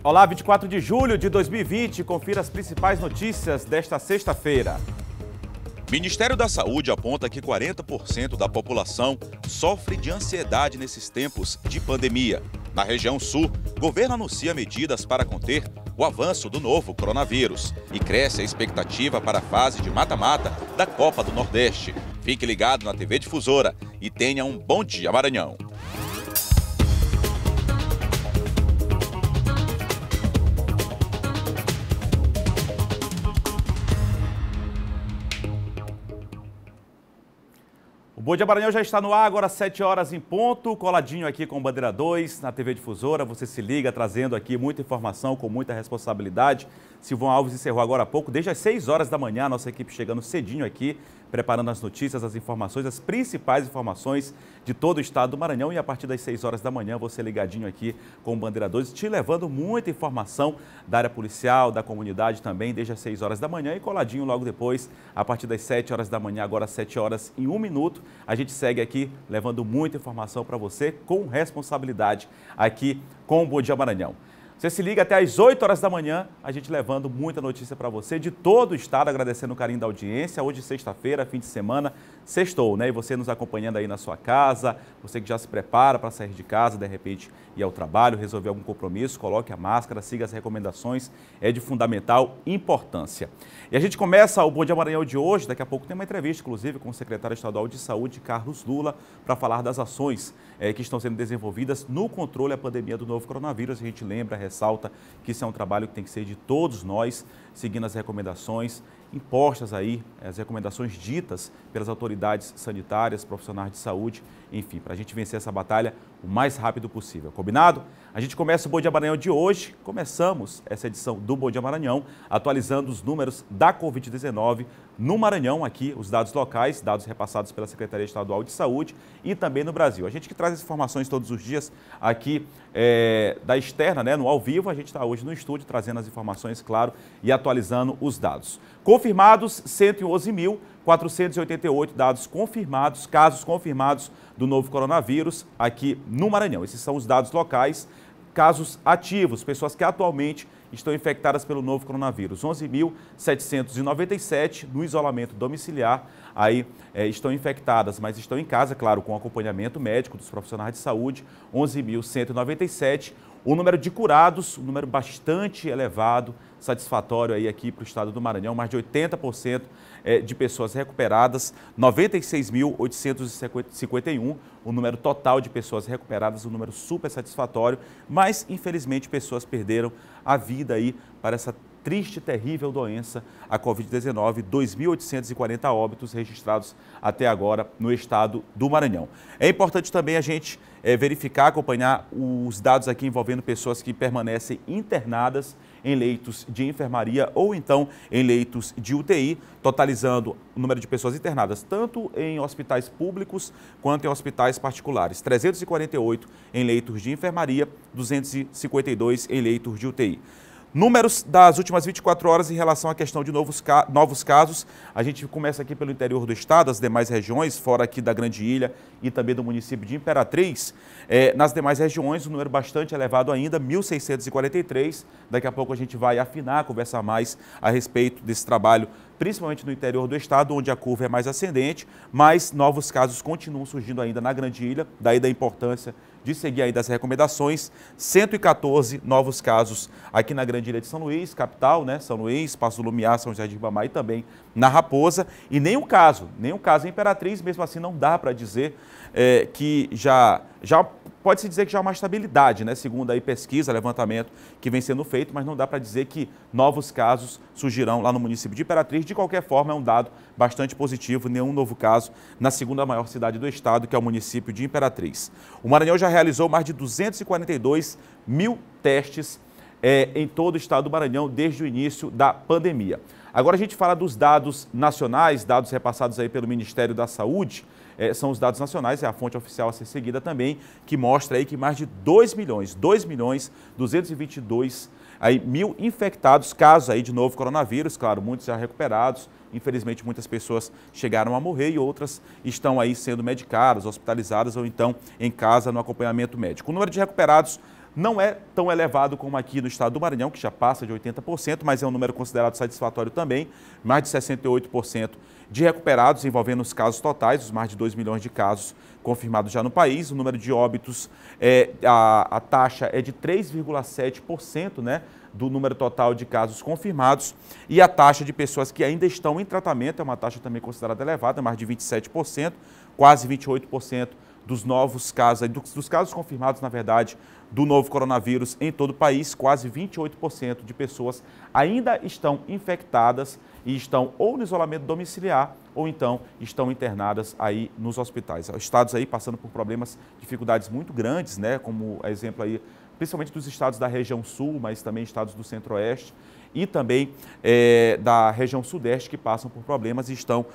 Olá, 24 de julho de 2020, confira as principais notícias desta sexta-feira. Ministério da Saúde aponta que 40% da população sofre de ansiedade nesses tempos de pandemia. Na região sul, o governo anuncia medidas para conter o avanço do novo coronavírus e cresce a expectativa para a fase de mata-mata da Copa do Nordeste. Fique ligado na TV Difusora e tenha um bom dia, Maranhão. O Bom Dia Maranhão já está no ar, agora 7 horas em ponto, coladinho aqui com Bandeira 2, na TV Difusora. Você se liga, trazendo aqui muita informação, com muita responsabilidade. Silvão Alves encerrou agora há pouco, desde as 6 horas da manhã, a nossa equipe chegando cedinho aqui, preparando as notícias, as informações, as principais informações de todo o estado do Maranhão. E a partir das 6 horas da manhã, você ligadinho aqui com o Bandeira 2, te levando muita informação da área policial, da comunidade também, desde as 6 horas da manhã. E coladinho logo depois, a partir das 7 horas da manhã, agora 7 horas em 1 minuto, a gente segue aqui levando muita informação para você com responsabilidade aqui com o Bom Dia Maranhão. Você se liga até às 8 horas da manhã, a gente levando muita notícia para você de todo o estado, agradecendo o carinho da audiência. Hoje, sexta-feira, fim de semana, sextou, né? E você nos acompanhando aí na sua casa, você que já se prepara para sair de casa, de repente ir ao trabalho, resolver algum compromisso, coloque a máscara, siga as recomendações, é de fundamental importância. E a gente começa o Bom Dia Maranhão de hoje, daqui a pouco tem uma entrevista, inclusive, com o secretário estadual de Saúde, Carlos Lula, para falar das ações que estão sendo desenvolvidas no controle à pandemia do novo coronavírus. A gente lembra, ressalta que isso é um trabalho que tem que ser de todos nós, seguindo as recomendações impostas aí, as recomendações ditas pelas autoridades sanitárias, profissionais de saúde, enfim, para a gente vencer essa batalha o mais rápido possível. Combinado? A gente começa o Bom Dia Maranhão de hoje, começamos essa edição do Bom Dia Maranhão, atualizando os números da Covid-19 no Maranhão, aqui os dados locais, dados repassados pela Secretaria Estadual de Saúde e também no Brasil. A gente que traz as informações todos os dias aqui da externa, né, no ao vivo, a gente está hoje no estúdio trazendo as informações, claro, e atualizando os dados. Confirmados, 111.488 dados confirmados, casos confirmados do novo coronavírus aqui no Maranhão. Esses são os dados locais. Casos ativos, pessoas que atualmente estão infectadas pelo novo coronavírus, 11.797 no isolamento domiciliar, aí estão infectadas, mas estão em casa, claro, com acompanhamento médico dos profissionais de saúde, 11.197. O número de curados, um número bastante elevado, satisfatório aí aqui para o estado do Maranhão, mais de 80% de pessoas recuperadas, 96.851, o número total de pessoas recuperadas, um número super satisfatório, mas infelizmente pessoas perderam a vida aí para essa triste e terrível doença, a Covid-19, 2.840 óbitos registrados até agora no estado do Maranhão. É importante também a gente verificar, acompanhar os dados aqui envolvendo pessoas que permanecem internadas em leitos de enfermaria ou então em leitos de UTI, totalizando o número de pessoas internadas tanto em hospitais públicos quanto em hospitais particulares. 348 em leitos de enfermaria, 252 em leitos de UTI. Números das últimas 24 horas em relação à questão de novos casos. A gente começa aqui pelo interior do estado, as demais regiões, fora aqui da Grande Ilha e também do município de Imperatriz. Nas demais regiões, um número bastante elevado ainda, 1.643. Daqui a pouco a gente vai afinar, conversar mais a respeito desse trabalho, principalmente no interior do estado, onde a curva é mais ascendente, mas novos casos continuam surgindo ainda na Grande Ilha, daí da importância de seguir ainda as recomendações. 114 novos casos aqui na Grande Ilha de São Luís, capital, né? São Luís, Passo do Lumiar, São José de Ribamar e também na Raposa. E nenhum caso em Imperatriz, mesmo assim não dá para dizer que já pode-se dizer que já há uma estabilidade, né? Segundo aí pesquisa, levantamento que vem sendo feito, mas não dá para dizer que novos casos surgirão lá no município de Imperatriz. De qualquer forma, é um dado bastante positivo, nenhum novo caso na segunda maior cidade do estado, que é o município de Imperatriz. O Maranhão já realizou mais de 242 mil testes em todo o estado do Maranhão desde o início da pandemia. Agora a gente fala dos dados nacionais, dados repassados aí pelo Ministério da Saúde. São os dados nacionais, é a fonte oficial a ser seguida também, que mostra aí que mais de 2.222.000 infectados, casos aí de novo coronavírus, claro, muitos já recuperados, infelizmente muitas pessoas chegaram a morrer e outras estão aí sendo medicadas, hospitalizadas ou então em casa no acompanhamento médico. O número de recuperados Não é tão elevado como aqui no estado do Maranhão, que já passa de 80%, mas é um número considerado satisfatório também, mais de 68% de recuperados, envolvendo os casos totais, os mais de 2 milhões de casos confirmados já no país. O número de óbitos, a taxa é de 3,7%, né, do número total de casos confirmados. E a taxa de pessoas que ainda estão em tratamento é uma taxa também considerada elevada, mais de 27%, quase 28% dos novos casos, dos casos confirmados, na verdade, do novo coronavírus em todo o país. Quase 28% de pessoas ainda estão infectadas e estão ou no isolamento domiciliar ou então estão internadas aí nos hospitais. Estados aí passando por problemas, dificuldades muito grandes, né, como exemplo aí, principalmente dos estados da região sul, mas também estados do centro-oeste e também da região sudeste, que passam por problemas e estão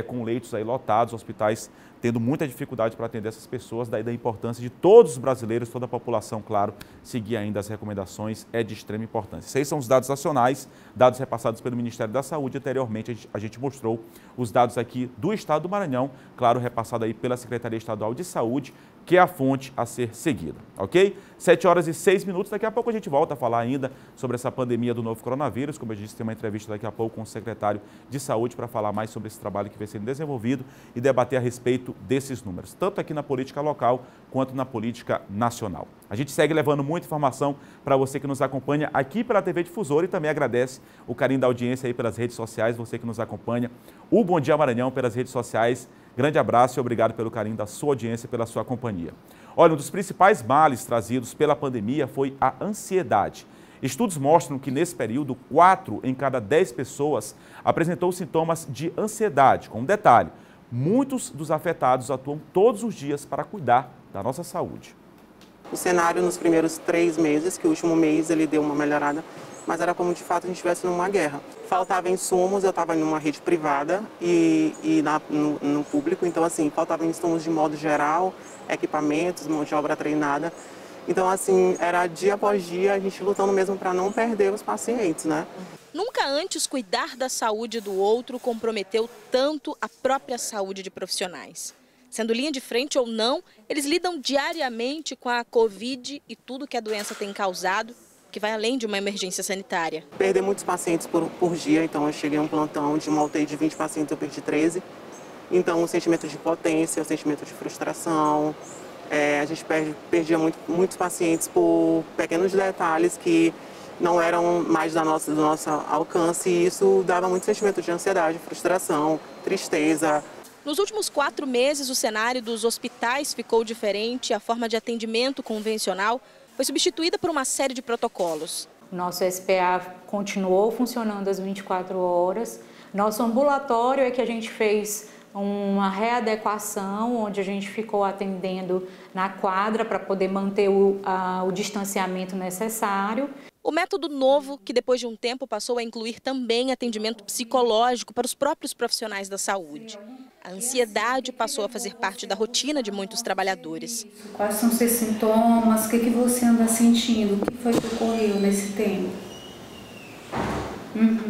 com leitos aí lotados, hospitais tendo muita dificuldade para atender essas pessoas. Daí da importância de todos os brasileiros, toda a população, claro, seguir ainda as recomendações é de extrema importância. Esses são os dados nacionais, dados repassados pelo Ministério da Saúde. Anteriormente a gente mostrou os dados aqui do estado do Maranhão, claro, repassado aí pela Secretaria Estadual de Saúde, que é a fonte a ser seguida, ok? 7h06, daqui a pouco a gente volta a falar ainda sobre essa pandemia do novo coronavírus. Como eu disse, tem uma entrevista daqui a pouco com o secretário de Saúde para falar mais sobre esse trabalho que vem sendo desenvolvido e debater a respeito desses números, tanto aqui na política local quanto na política nacional. A gente segue levando muita informação para você que nos acompanha aqui pela TV Difusora e também agradece o carinho da audiência aí pelas redes sociais, você que nos acompanha, o Bom Dia Maranhão pelas redes sociais. Grande abraço e obrigado pelo carinho da sua audiência e pela sua companhia. Olha, um dos principais males trazidos pela pandemia foi a ansiedade. Estudos mostram que nesse período, 4 em cada 10 pessoas apresentou sintomas de ansiedade. Com um detalhe, muitos dos afetados atuam todos os dias para cuidar da nossa saúde. O cenário nos primeiros 3 meses, que o último mês ele deu uma melhorada, mas era como de fato a gente estivesse numa guerra. Faltava insumos, eu estava em uma rede privada e no público, então assim, faltavam insumos de modo geral, equipamentos, mão de obra treinada. Então assim, era dia após dia a gente lutando mesmo para não perder os pacientes, né? Nunca antes cuidar da saúde do outro comprometeu tanto a própria saúde de profissionais. Sendo linha de frente ou não, eles lidam diariamente com a Covid e tudo que a doença tem causado, que vai além de uma emergência sanitária. Perder muitos pacientes por dia, então eu cheguei a um plantão de uma UTI de 20 pacientes, eu perdi 13. Então o sentimento de impotência, o sentimento de frustração, a gente perdia muitos pacientes por pequenos detalhes que não eram mais do nosso alcance e isso dava muito sentimento de ansiedade, frustração, tristeza. Nos últimos 4 meses, o cenário dos hospitais ficou diferente, a forma de atendimento convencional foi substituída por uma série de protocolos. Nosso SPA continuou funcionando às 24 horas. Nosso ambulatório é que a gente fez uma readequação, onde a gente ficou atendendo na quadra para poder manter o distanciamento necessário. O método novo, que depois de um tempo passou a incluir também atendimento psicológico para os próprios profissionais da saúde. A ansiedade passou a fazer parte da rotina de muitos trabalhadores. Quais são seus sintomas? O que você anda sentindo? O que foi que ocorreu nesse tempo?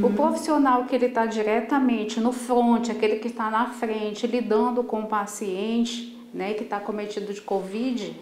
O profissional que ele está diretamente no front, aquele que está na frente, lidando com o paciente, né, que está cometido de Covid,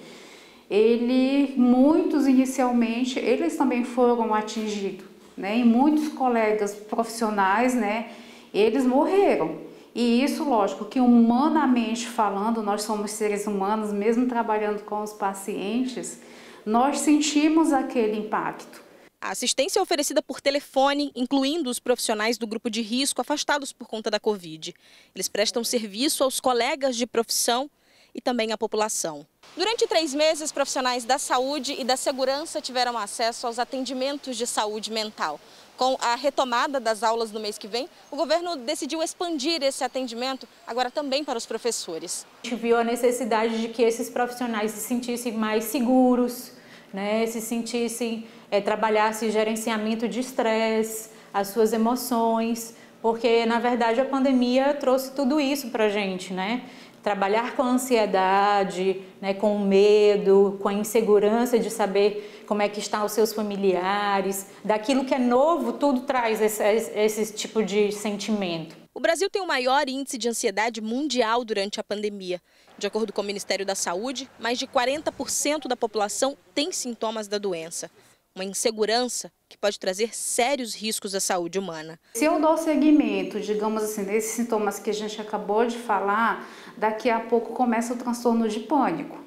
muitos inicialmente, eles também foram atingidos, né, e muitos colegas profissionais, né, eles morreram. E isso, lógico, que humanamente falando, nós somos seres humanos, mesmo trabalhando com os pacientes, nós sentimos aquele impacto. A assistência é oferecida por telefone, incluindo os profissionais do grupo de risco afastados por conta da Covid. Eles prestam serviço aos colegas de profissão e também à população. Durante 3 meses, profissionais da saúde e da segurança tiveram acesso aos atendimentos de saúde mental. Com a retomada das aulas no mês que vem, o governo decidiu expandir esse atendimento agora também para os professores. A gente viu a necessidade de que esses profissionais se sentissem mais seguros, né, se sentissem, trabalhassem gerenciamento de estresse, as suas emoções, porque na verdade a pandemia trouxe tudo isso para a gente, né? Trabalhar com a ansiedade, né, com o medo, com a insegurança de saber como é que estão os seus familiares, daquilo que é novo, tudo traz esse tipo de sentimento. O Brasil tem o maior índice de ansiedade mundial durante a pandemia. De acordo com o Ministério da Saúde, mais de 40% da população tem sintomas da doença. Uma insegurança que pode trazer sérios riscos à saúde humana. Se eu dou seguimento, digamos assim, desses sintomas que a gente acabou de falar, daqui a pouco começa o transtorno de pânico.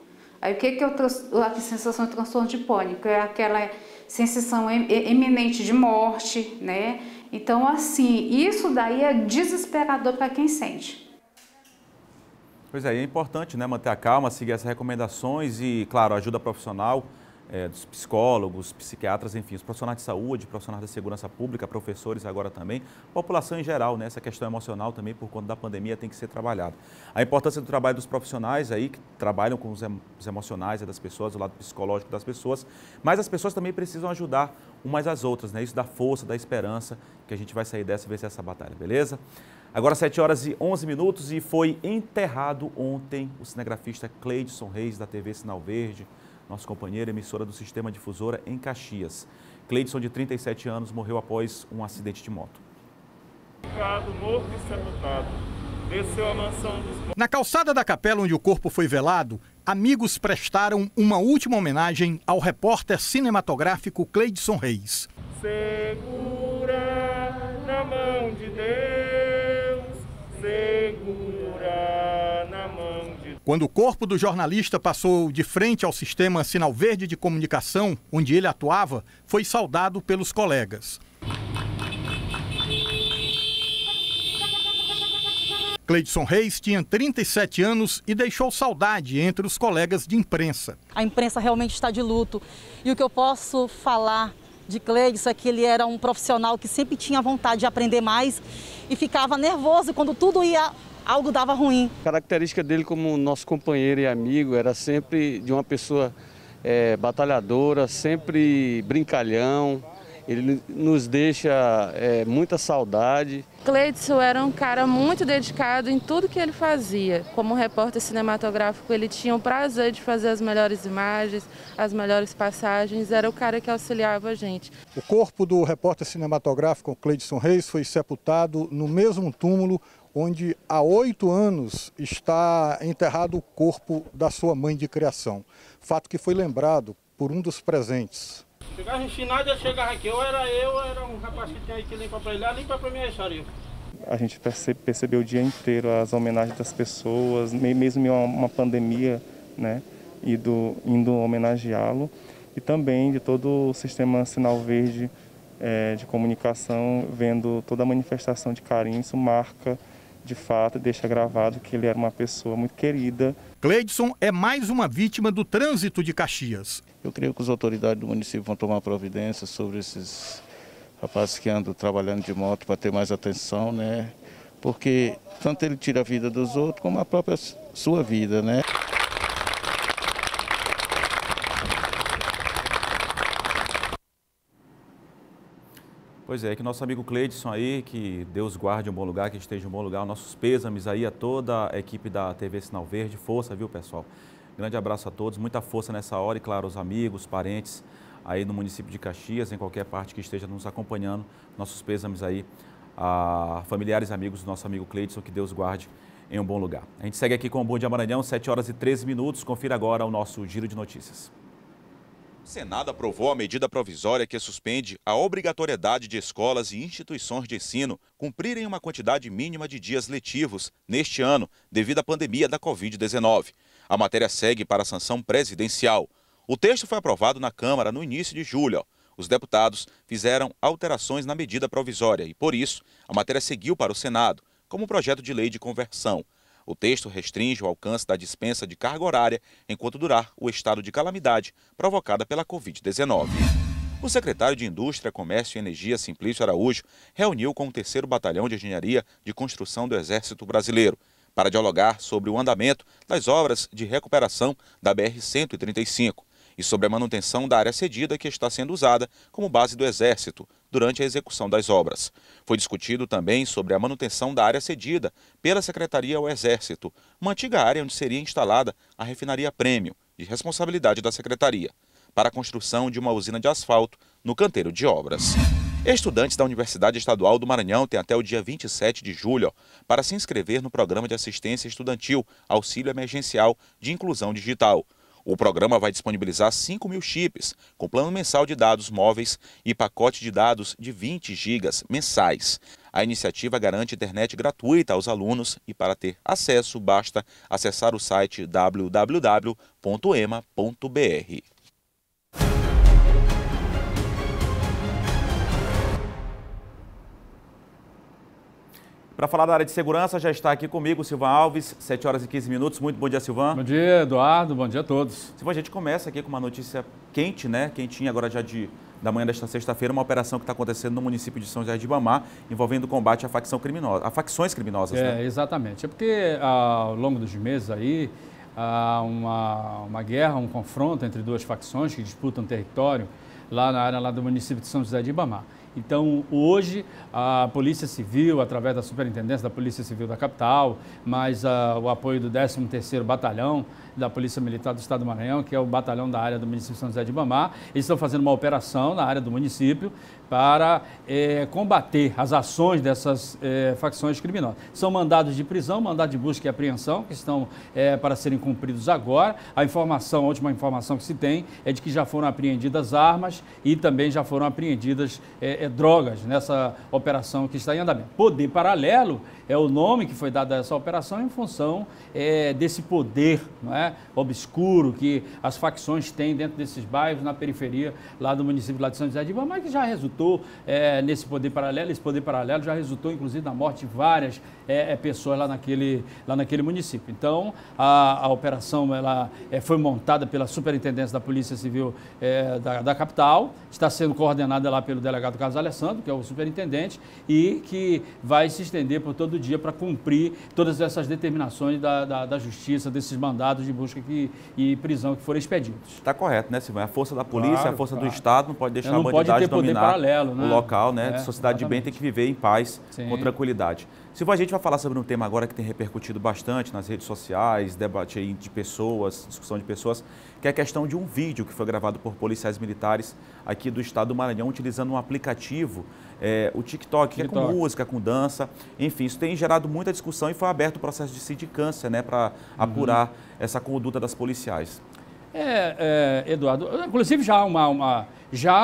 Aí o que é a sensação de transtorno de pânico? É aquela sensação iminente de morte, né? Então, assim, isso daí é desesperador para quem sente. Pois é importante, né, manter a calma, seguir essas recomendações e, claro, ajuda profissional dos psicólogos, psiquiatras, enfim, os profissionais de saúde, profissionais da segurança pública, professores agora também, população em geral, né, essa questão emocional também por conta da pandemia tem que ser trabalhada. A importância do trabalho dos profissionais aí que trabalham com os emocionais das pessoas, o lado psicológico das pessoas, mas as pessoas também precisam ajudar umas às outras, né, isso dá força, dá esperança que a gente vai sair dessa e vencer essa batalha, beleza? Agora 7h11 e foi enterrado ontem o cinegrafista Cleidson Reis da TV Sinal Verde, nosso companheiro, emissora do Sistema Difusora em Caxias. Cleidson, de 37 anos, morreu após um acidente de moto. Morto e sepultado. Desceu a mansão dos... Na calçada da capela onde o corpo foi velado, amigos prestaram uma última homenagem ao repórter cinematográfico Cleidson Reis. Segura na mão de Deus, segura na mão de Deus. Quando o corpo do jornalista passou de frente ao sistema Sinal Verde de comunicação, onde ele atuava, foi saudado pelos colegas. Cleidson Reis tinha 37 anos e deixou saudade entre os colegas de imprensa. A imprensa realmente está de luto. E o que eu posso falar de Cleidson é que ele era um profissional que sempre tinha vontade de aprender mais e ficava nervoso quando algo dava ruim. A característica dele como nosso companheiro e amigo era sempre de uma pessoa batalhadora, sempre brincalhão. Ele nos deixa muita saudade. Cleidson era um cara muito dedicado em tudo que ele fazia. Como repórter cinematográfico, ele tinha o prazer de fazer as melhores imagens, as melhores passagens. Era o cara que auxiliava a gente. O corpo do repórter cinematográfico Cleidson Reis foi sepultado no mesmo túmulo onde há 8 anos está enterrado o corpo da sua mãe de criação. Fato que foi lembrado por um dos presentes. Chegava em final, já chegava aqui, eu era um rapaz que tinha que limpar para ele, limpa para mim a xarifa. A gente percebeu o dia inteiro as homenagens das pessoas, mesmo em uma pandemia, né, indo homenageá-lo, e também de todo o sistema Sinal Verde de comunicação, vendo toda a manifestação de carinho. Isso marca, de fato, deixa gravado que ele era uma pessoa muito querida. Cleidson é mais uma vítima do trânsito de Caxias. Eu creio que as autoridades do município vão tomar providência sobre esses rapazes que andam trabalhando de moto para ter mais atenção, né? Porque tanto ele tira a vida dos outros como a própria sua vida, né? Pois é, que nosso amigo Cleidson aí, que Deus guarde um bom lugar, que esteja em um bom lugar. Nossos pêsames aí a toda a equipe da TV Sinal Verde. Força, viu, pessoal? Grande abraço a todos, muita força nessa hora e, claro, os amigos, parentes aí no município de Caxias, em qualquer parte que esteja nos acompanhando. Nossos pêsames aí a familiares e amigos do nosso amigo Cleidson, que Deus guarde em um bom lugar. A gente segue aqui com o Bom Dia Maranhão, 7h13. Confira agora o nosso giro de notícias. O Senado aprovou a medida provisória que suspende a obrigatoriedade de escolas e instituições de ensino cumprirem uma quantidade mínima de dias letivos neste ano, devido à pandemia da Covid-19. A matéria segue para a sanção presidencial. O texto foi aprovado na Câmara no início de julho. Os deputados fizeram alterações na medida provisória e, por isso, a matéria seguiu para o Senado, como projeto de lei de conversão. O texto restringe o alcance da dispensa de carga horária enquanto durar o estado de calamidade provocada pela Covid-19. O secretário de Indústria, Comércio e Energia, Simplício Araújo, reuniu com o 3º Batalhão de Engenharia de Construção do Exército Brasileiro para dialogar sobre o andamento das obras de recuperação da BR-135 e sobre a manutenção da área cedida que está sendo usada como base do Exército durante a execução das obras. Foi discutido também sobre a manutenção da área cedida pela Secretaria ao Exército, uma antiga área onde seria instalada a refinaria Prêmio, de responsabilidade da Secretaria, para a construção de uma usina de asfalto no canteiro de obras. Estudantes da Universidade Estadual do Maranhão têm até o dia 27 de julho para se inscrever no Programa de Assistência Estudantil Auxílio Emergencial de Inclusão Digital. O programa vai disponibilizar 5.000 chips, com plano mensal de dados móveis e pacote de dados de 20 gigas mensais. A iniciativa garante internet gratuita aos alunos e, para ter acesso, basta acessar o site www.ema.br. Para falar da área de segurança, já está aqui comigo o Silvan Alves, 7 horas e 15 minutos. Muito bom dia, Silvan. Bom dia, Eduardo. Bom dia a todos. Silvan, a gente começa aqui com uma notícia quente, né? Quentinha agora já da manhã desta sexta-feira, uma operação que está acontecendo no município de São José de Ribamar, envolvendo o combate à facções criminosas, né? Exatamente. É porque ao longo dos meses aí, há uma guerra, um confronto entre duas facções que disputam território lá na área do município de São José de Ribamar. Então, hoje, a Polícia Civil, através da Superintendência da Polícia Civil da capital, mais o apoio do 13º Batalhão da Polícia Militar do Estado do Maranhão, que é o batalhão da área do município de São José de Ribamar, eles estão fazendo uma operação na área do município para combater as ações dessas facções criminosas. São mandados de prisão, mandados de busca e apreensão, que estão para serem cumpridos agora. A última informação que se tem é de que já foram apreendidas armas e também já foram apreendidas drogas nessa operação que está em andamento. Poder paralelo é o nome que foi dado a essa operação em função desse poder, não é, obscuro que as facções têm dentro desses bairros, na periferia lá do município lá de São José de Ribamar, que já resultou nesse poder paralelo. Esse poder paralelo já resultou, inclusive, na morte de várias pessoas lá naquele município. Então, a operação ela foi montada pela Superintendência da Polícia Civil da capital, está sendo coordenada lá pelo delegado Carlos Alessandro, que é o superintendente, e que vai se estender por todo o dia para cumprir todas essas determinações da justiça, desses mandados de busca e prisão que foram expedidos. Está correto, né, Silvan? A força da polícia, claro, a força do Estado não pode deixar não a bandidagem dominar paralelo, né? o local, né? A sociedade exatamente. de bem tem que viver em paz, Sim. com tranquilidade. Silvan, a gente vai falar sobre um tema agora que tem repercutido bastante nas redes sociais, debate aí de pessoas, discussão de pessoas, que é a questão de um vídeo que foi gravado por policiais militares aqui do Estado do Maranhão, utilizando um aplicativo, o TikTok, que é com música, com dança, enfim, isso tem gerado muita discussão e foi aberto o processo de sindicância, né, para apurar essa conduta das policiais. Eduardo, inclusive já há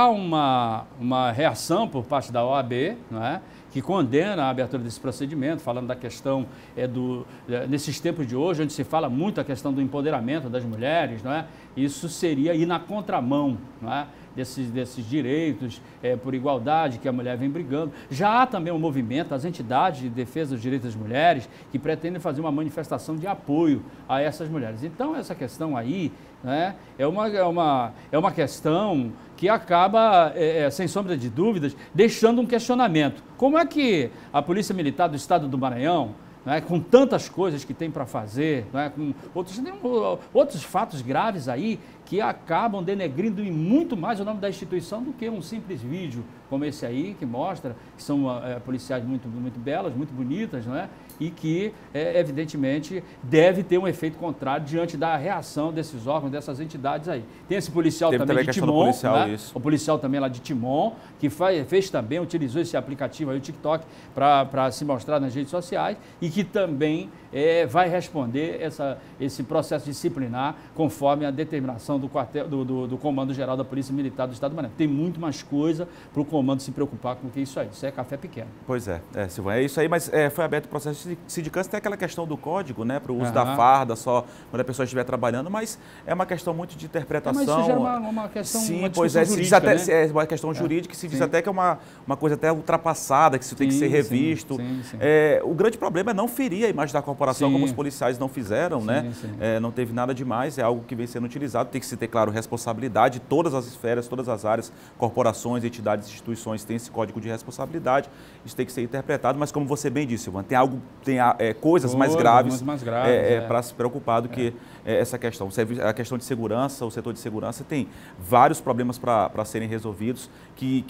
uma reação por parte da OAB, não é? Que condena a abertura desse procedimento, falando da questão nesses tempos de hoje, onde se fala muito a questão do empoderamento das mulheres, não é? Isso seria ir na contramão, não é? Desses direitos por igualdade que a mulher vem brigando. Já há também um movimento, as entidades de defesa dos direitos das mulheres, que pretendem fazer uma manifestação de apoio a essas mulheres. Então, essa questão aí, né, é uma questão que acaba, sem sombra de dúvidas, deixando um questionamento. Como é que a Polícia Militar do Estado do Maranhão, né, com tantas coisas que tem para fazer, né, com outros fatos graves aí, que acabam denegrindo e muito mais o nome da instituição do que um simples vídeo como esse aí, que mostra que são policiais muito, muito belas, muito bonitas, não é? E que, evidentemente, deve ter um efeito contrário diante da reação desses órgãos, dessas entidades aí. Tem esse policial também de Timon, né? O policial também lá de Timon, que fez também, utilizou esse aplicativo aí, o TikTok, para se mostrar nas redes sociais e que também vai responder esse processo disciplinar conforme a determinação do Comando Geral da Polícia Militar do Estado do Maranhão. Tem muito mais coisa para o comando se preocupar com que isso aí. Isso é café pequeno. Pois Silvan, é isso aí, mas foi aberto o processo de sindicância, tem aquela questão do código, né, para o uso da farda só quando a pessoa estiver trabalhando, mas é uma questão muito de interpretação. Mas isso já é uma questão, sim, uma pois discussão jurídica, até, né? é uma questão jurídica, se diz até que é uma coisa até ultrapassada, que isso tem que ser revisto. Sim. O grande problema é não ferir a imagem da corporação, como os policiais não fizeram, né? Não teve nada demais, é algo que vem sendo utilizado, tem que se ter, claro, responsabilidade, todas as esferas, todas as áreas, corporações, entidades, instituições têm esse código de responsabilidade, isso tem que ser interpretado, mas como você bem disse, Silvan, tem coisas mais graves, para se preocupar do que essa questão. A questão de segurança, o setor de segurança tem vários problemas para serem resolvidos que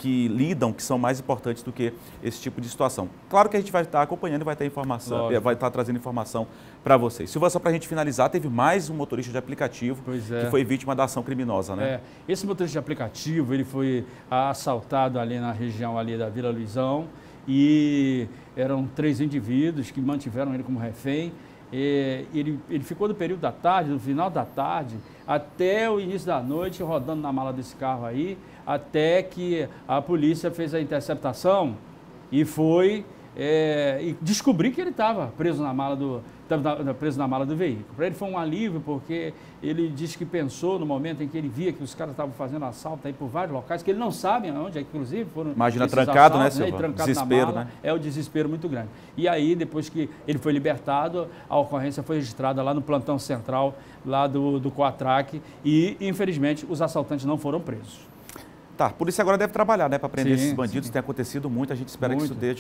são mais importantes do que esse tipo de situação. Claro que a gente vai estar acompanhando e vai ter informação, vai estar trazendo informação para vocês. Silva, só para a gente finalizar, teve mais um motorista de aplicativo que foi vítima da ação criminosa, né? Esse motorista de aplicativo, ele foi assaltado ali na região ali da Vila Luizão e eram 3 indivíduos que mantiveram ele como refém. Ele ficou do período da tarde, do final da tarde, até o início da noite, rodando na mala desse carro aí, até que a polícia fez a interceptação e foi e descobri que ele estava preso na mala do veículo. Para ele foi um alívio, porque ele disse que pensou no momento em que ele via que os caras estavam fazendo assalto aí por vários locais, que ele não sabe onde, inclusive foram. Imagina trancado, assaltos, né, Silva? Trancado desespero, na mala, né? É um desespero muito grande. E aí, depois que ele foi libertado, a ocorrência foi registrada lá no plantão central, lá do Coatrac, e infelizmente os assaltantes não foram presos. Tá, a polícia agora deve trabalhar, né, para prender esses bandidos. Tem acontecido muito, a gente espera que isso tenha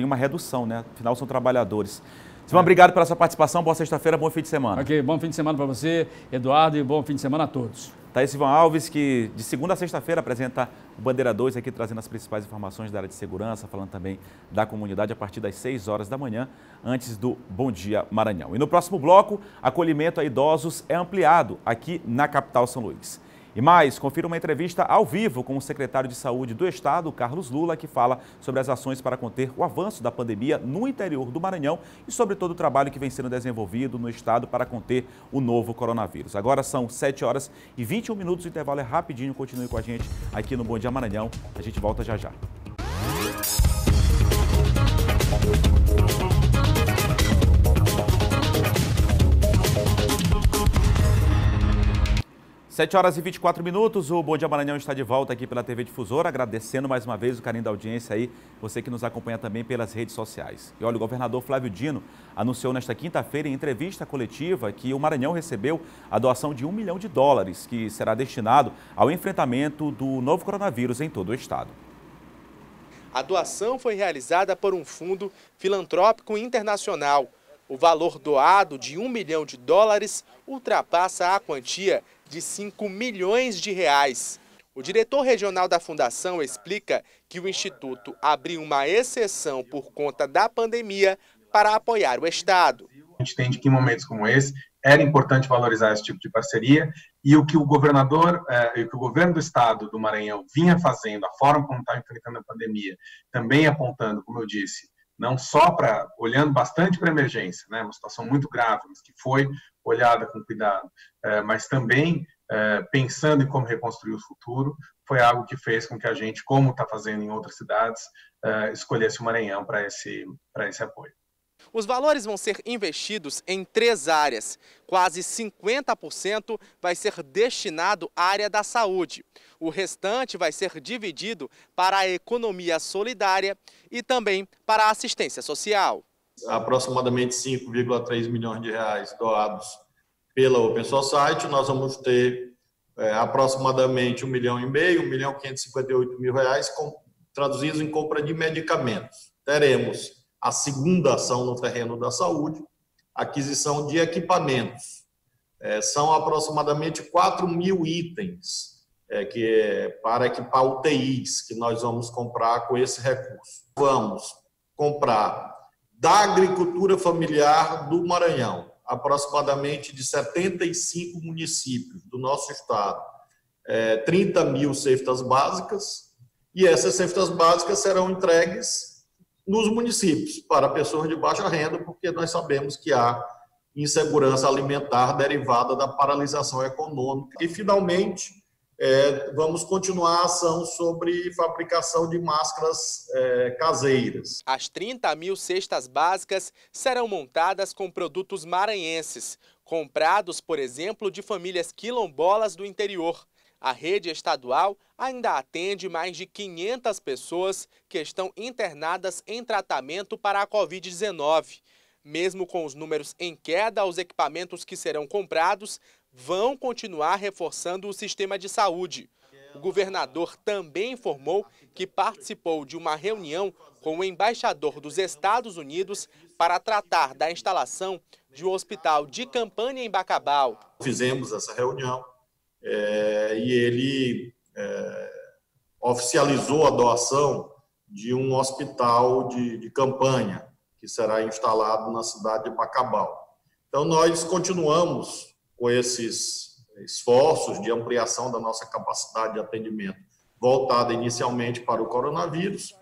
uma redução, né? Afinal, são trabalhadores. Silvão, obrigado pela sua participação, boa sexta-feira, bom fim de semana. Ok, bom fim de semana para você, Eduardo, e bom fim de semana a todos. Tá aí Silvão Alves, que de segunda a sexta-feira apresenta o Bandeira 2 aqui, trazendo as principais informações da área de segurança, falando também da comunidade a partir das 6 horas da manhã, antes do Bom Dia Maranhão. E no próximo bloco, acolhimento a idosos é ampliado aqui na capital São Luís. E mais, confira uma entrevista ao vivo com o secretário de Saúde do Estado, Carlos Lula, que fala sobre as ações para conter o avanço da pandemia no interior do Maranhão e sobre todo o trabalho que vem sendo desenvolvido no Estado para conter o novo coronavírus. Agora são 7 horas e 21 minutos, o intervalo é rapidinho, continue com a gente aqui no Bom Dia Maranhão, a gente volta já já. 7 horas e 24 minutos, o Bom Dia Maranhão está de volta aqui pela TV Difusora, agradecendo mais uma vez o carinho da audiência aí, você que nos acompanha também pelas redes sociais. E olha, o governador Flávio Dino anunciou nesta quinta-feira em entrevista coletiva que o Maranhão recebeu a doação de US$1 milhão, que será destinado ao enfrentamento do novo coronavírus em todo o estado. A doação foi realizada por um fundo filantrópico internacional. O valor doado de US$1 milhão ultrapassa a quantia de R$5 milhões. O diretor regional da fundação explica que o Instituto abriu uma exceção por conta da pandemia para apoiar o Estado. A gente entende que em momentos como esse era importante valorizar esse tipo de parceria e o que o governador e o que o governo do Estado do Maranhão vinha fazendo, a forma como está enfrentando a pandemia, também apontando, como eu disse, não só olhando bastante para a emergência, né, uma situação muito grave, mas que foi olhada com cuidado, mas também pensando em como reconstruir o futuro, foi algo que fez com que a gente, como está fazendo em outras cidades, escolhesse o Maranhão para esse apoio. Os valores vão ser investidos em 3 áreas. Quase 50% vai ser destinado à área da saúde. O restante vai ser dividido para a economia solidária e também para a assistência social. Aproximadamente 5,3 milhões de reais doados pela Open Society. Nós vamos ter aproximadamente R$1,5 milhão, R$1.558.000 traduzidos em compra de medicamentos. Teremos a segunda ação no terreno da saúde, aquisição de equipamentos. São aproximadamente 4.000 itens para equipar UTIs que nós vamos comprar com esse recurso. Vamos comprar da agricultura familiar do Maranhão, aproximadamente de 75 municípios do nosso estado, 30.000 cestas básicas, e essas cestas básicas serão entregues nos municípios, para pessoas de baixa renda, porque nós sabemos que há insegurança alimentar derivada da paralisação econômica. E, finalmente, vamos continuar a ação sobre fabricação de máscaras caseiras. As 30.000 cestas básicas serão montadas com produtos maranhenses, comprados, por exemplo, de famílias quilombolas do interior. A rede estadual ainda atende mais de 500 pessoas que estão internadas em tratamento para a Covid-19. Mesmo com os números em queda, os equipamentos que serão comprados vão continuar reforçando o sistema de saúde. O governador também informou que participou de uma reunião com o embaixador dos Estados Unidos para tratar da instalação de um hospital de campanha em Bacabal. Fizemos essa reunião. E ele oficializou a doação de um hospital de campanha que será instalado na cidade de Bacabal. Então, nós continuamos com esses esforços de ampliação da nossa capacidade de atendimento, voltada inicialmente para o coronavírus.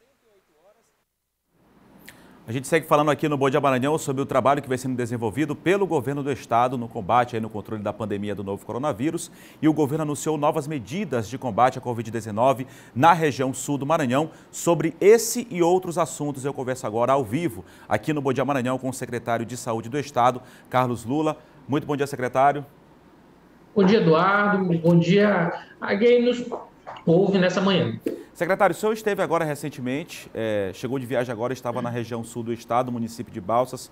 A gente segue falando aqui no Bom Dia Maranhão sobre o trabalho que vai sendo desenvolvido pelo governo do estado no combate, no controle da pandemia do novo coronavírus. E o governo anunciou novas medidas de combate à Covid-19 na região sul do Maranhão. Sobre esse e outros assuntos eu converso agora ao vivo aqui no Bom Dia Maranhão com o secretário de Saúde do estado, Carlos Lula. Muito bom dia, secretário. Bom dia, Eduardo. Bom dia a quem nos ouve nessa manhã. Secretário, o senhor esteve agora recentemente, chegou de viagem agora, estava na região sul do estado, município de Balsas,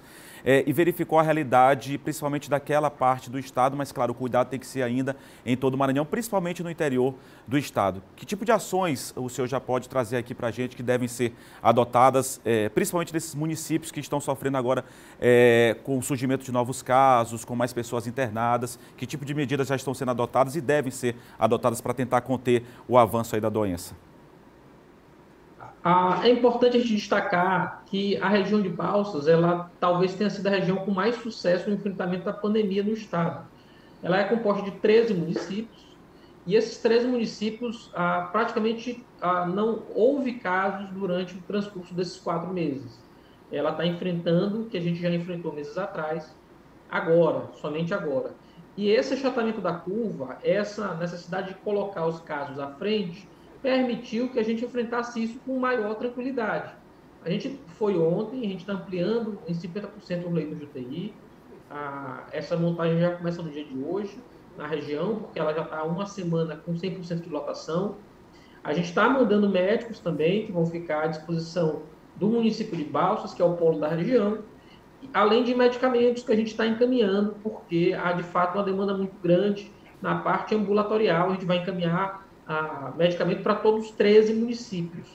e verificou a realidade, principalmente daquela parte do estado, mas claro, o cuidado tem que ser ainda em todo o Maranhão, principalmente no interior do estado. Que tipo de ações o senhor já pode trazer aqui para a gente que devem ser adotadas, principalmente nesses municípios que estão sofrendo agora com o surgimento de novos casos, com mais pessoas internadas? Que tipo de medidas já estão sendo adotadas e devem ser adotadas para tentar conter o avanço aí da doença? É importante a gente destacar que a região de Balsas, ela talvez tenha sido a região com mais sucesso no enfrentamento da pandemia no estado. Ela é composta de 13 municípios e esses 13 municípios praticamente não houve casos durante o transcurso desses 4 meses. Ela está enfrentando o que a gente já enfrentou meses atrás, agora, somente agora. E esse achatamento da curva, essa necessidade de colocar os casos à frente, permitiu que a gente enfrentasse isso com maior tranquilidade. A gente foi ontem, a gente está ampliando em 50% os leitos de UTI. Essa montagem já começa no dia de hoje, na região, porque ela já está há uma semana com 100% de lotação. A gente está mandando médicos também, que vão ficar à disposição do município de Balsas, que é o polo da região, além de medicamentos que a gente está encaminhando, porque há, de fato, uma demanda muito grande na parte ambulatorial. A gente vai encaminhar medicamento para todos os 13 municípios.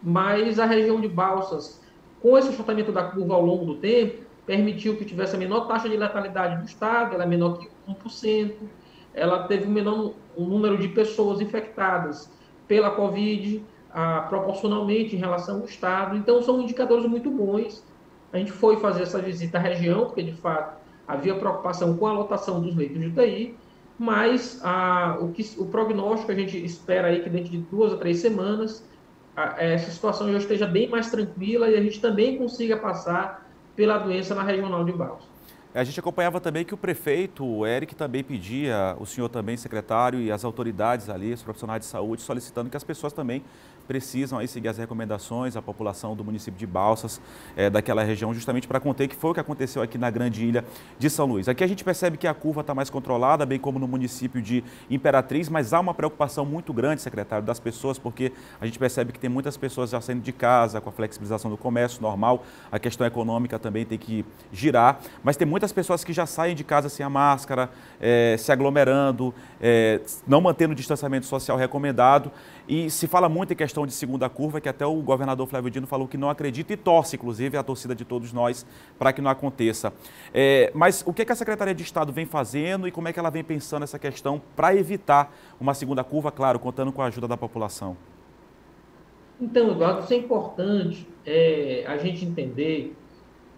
Mas a região de Balsas, com esse achatamento da curva ao longo do tempo, permitiu que tivesse a menor taxa de letalidade do estado, ela é menor que 1%, ela teve um número de pessoas infectadas pela Covid, proporcionalmente em relação ao estado. Então, são indicadores muito bons. A gente foi fazer essa visita à região, porque, de fato, havia preocupação com a lotação dos leitos de UTI, mas o prognóstico a gente espera aí que dentro de 2 a 3 semanas essa situação já esteja bem mais tranquila e a gente também consiga passar pela doença na regional de Balsas. A gente acompanhava também que o prefeito, o Eric, também pedia, o senhor também, secretário, e as autoridades ali, os profissionais de saúde, solicitando que as pessoas também precisam aí seguir as recomendações, a população do município de Balsas, daquela região, justamente para conter, que foi o que aconteceu aqui na grande ilha de São Luís. Aqui a gente percebe que a curva está mais controlada, bem como no município de Imperatriz, mas há uma preocupação muito grande, secretário, das pessoas, porque a gente percebe que tem muitas pessoas já saindo de casa, com a flexibilização do comércio normal, a questão econômica também tem que girar, mas tem muitas pessoas que já saem de casa sem a máscara, se aglomerando, não mantendo o distanciamento social recomendado, e se fala muito em questão de segunda curva, que até o governador Flávio Dino falou que não acredita e torce, inclusive, a torcida de todos nós para que não aconteça. Mas o que a Secretaria de Estado vem fazendo e como é que ela vem pensando essa questão para evitar uma segunda curva, claro, contando com a ajuda da população? Então, Eduardo, isso é importante a gente entender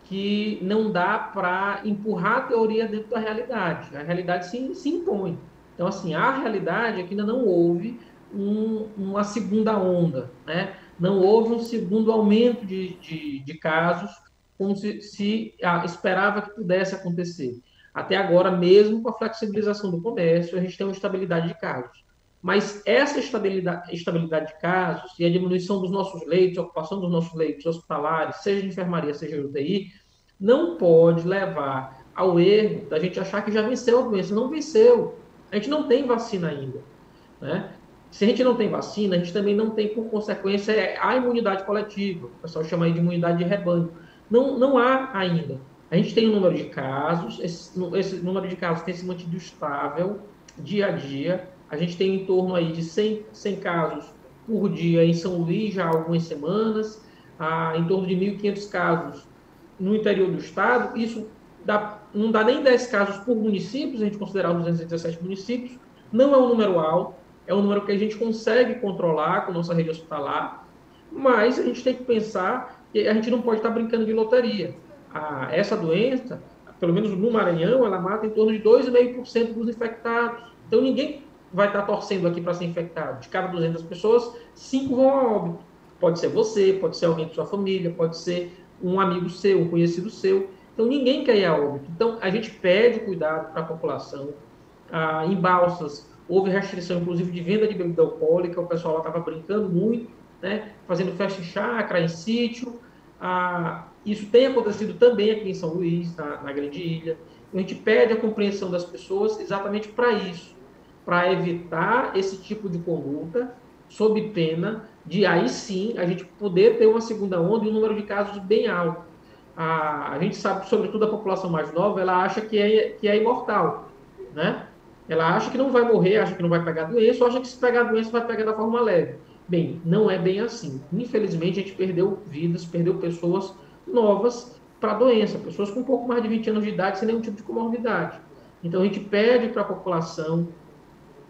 que não dá para empurrar a teoria dentro da realidade. A realidade se impõe. Então, assim, a realidade é que ainda não houve uma segunda onda, né? Não houve um segundo aumento de casos, como se esperava que pudesse acontecer. Até agora, mesmo com a flexibilização do comércio, a gente tem uma estabilidade de casos. Mas essa estabilidade de casos e a diminuição dos nossos leitos, a ocupação dos nossos leitos hospitalares, seja de enfermaria, seja de UTI, não pode levar ao erro da gente achar que já venceu a doença. Não venceu. A gente não tem vacina ainda, né? Se a gente não tem vacina, a gente também não tem, por consequência, a imunidade coletiva. O pessoal chama aí de imunidade de rebanho. Não há ainda. A gente tem um número de casos, esse número de casos tem se mantido estável dia a dia. A gente tem em torno aí de 100 casos por dia em São Luís já há algumas semanas, em torno de 1.500 casos no interior do estado. Isso não dá nem 10 casos por município, se a gente considerar os 217 municípios. Não é um número alto. É um número que a gente consegue controlar com nossa rede hospitalar, mas a gente tem que pensar que a gente não pode estar brincando de loteria. Essa doença, pelo menos no Maranhão, ela mata em torno de 2,5% dos infectados. Então ninguém vai estar torcendo aqui para ser infectado. De cada 200 pessoas, 5 vão a óbito. Pode ser você, pode ser alguém de sua família, pode ser um amigo seu, um conhecido seu. Então ninguém quer ir a óbito. Então a gente pede cuidado para a população. Em Balsas houve restrição, inclusive, de venda de bebida alcoólica. O pessoal lá estava brincando muito, né? Fazendo festa em chácara, em sítio. Isso tem acontecido também aqui em São Luís, na Grande Ilha. A gente pede a compreensão das pessoas exatamente para isso, para evitar esse tipo de conduta, sob pena de, aí sim, a gente poder ter uma segunda onda e um número de casos bem alto. A gente sabe, sobretudo a população mais nova, ela acha que é imortal, né? Ela acha que não vai morrer, acha que não vai pegar doença, ou acha que se pegar doença vai pegar da forma leve. Bem, não é bem assim. Infelizmente, a gente perdeu vidas, perdeu pessoas novas para a doença, pessoas com um pouco mais de 20 anos de idade, sem nenhum tipo de comorbidade. Então, a gente pede para a população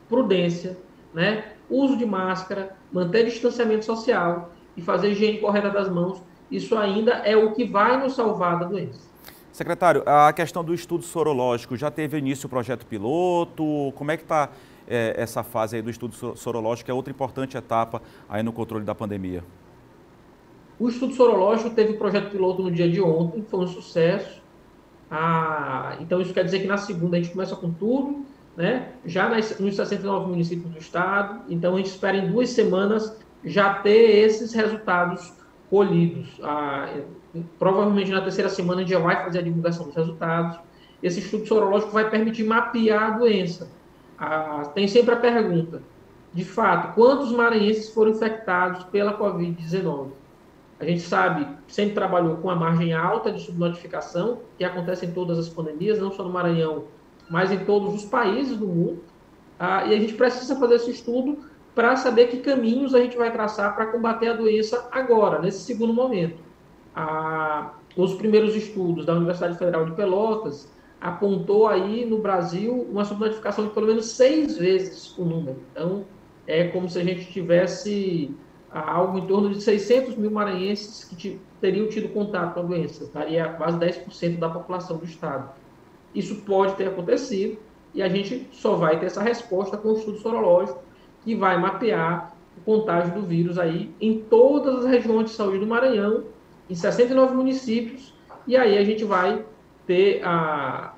prudência, né? Uso de máscara, manter distanciamento social e fazer higiene correta das mãos. Isso ainda é o que vai nos salvar da doença. Secretário, a questão do estudo sorológico, já teve início o projeto piloto? Como é que está essa fase aí do estudo sorológico, que é outra importante etapa aí no controle da pandemia? O estudo sorológico teve o projeto piloto no dia de ontem, foi um sucesso. Então isso quer dizer que na segunda a gente começa com tudo, né? Já nos 69 municípios do estado. Então a gente espera em 2 semanas já ter esses resultados colhidos. Provavelmente na 3ª semana a gente já vai fazer a divulgação dos resultados. Esse estudo sorológico vai permitir mapear a doença. Tem sempre a pergunta, de fato, quantos maranhenses foram infectados pela Covid-19? A gente sabe, sempre trabalhou com a margem alta de subnotificação, que acontece em todas as pandemias, não só no Maranhão, mas em todos os países do mundo. E a gente precisa fazer esse estudo para saber que caminhos a gente vai traçar para combater a doença agora, nesse segundo momento. Os primeiros estudos da Universidade Federal de Pelotas apontou aí no Brasil uma subnotificação de pelo menos 6 vezes o número. Então, é como se a gente tivesse algo em torno de 600 mil maranhenses que teriam tido contato com a doença. Daria quase 10% da população do estado. Isso pode ter acontecido e a gente só vai ter essa resposta com o estudo sorológico, que vai mapear o contágio do vírus aí em todas as regiões de saúde do Maranhão, em 69 municípios, e aí a gente vai ter a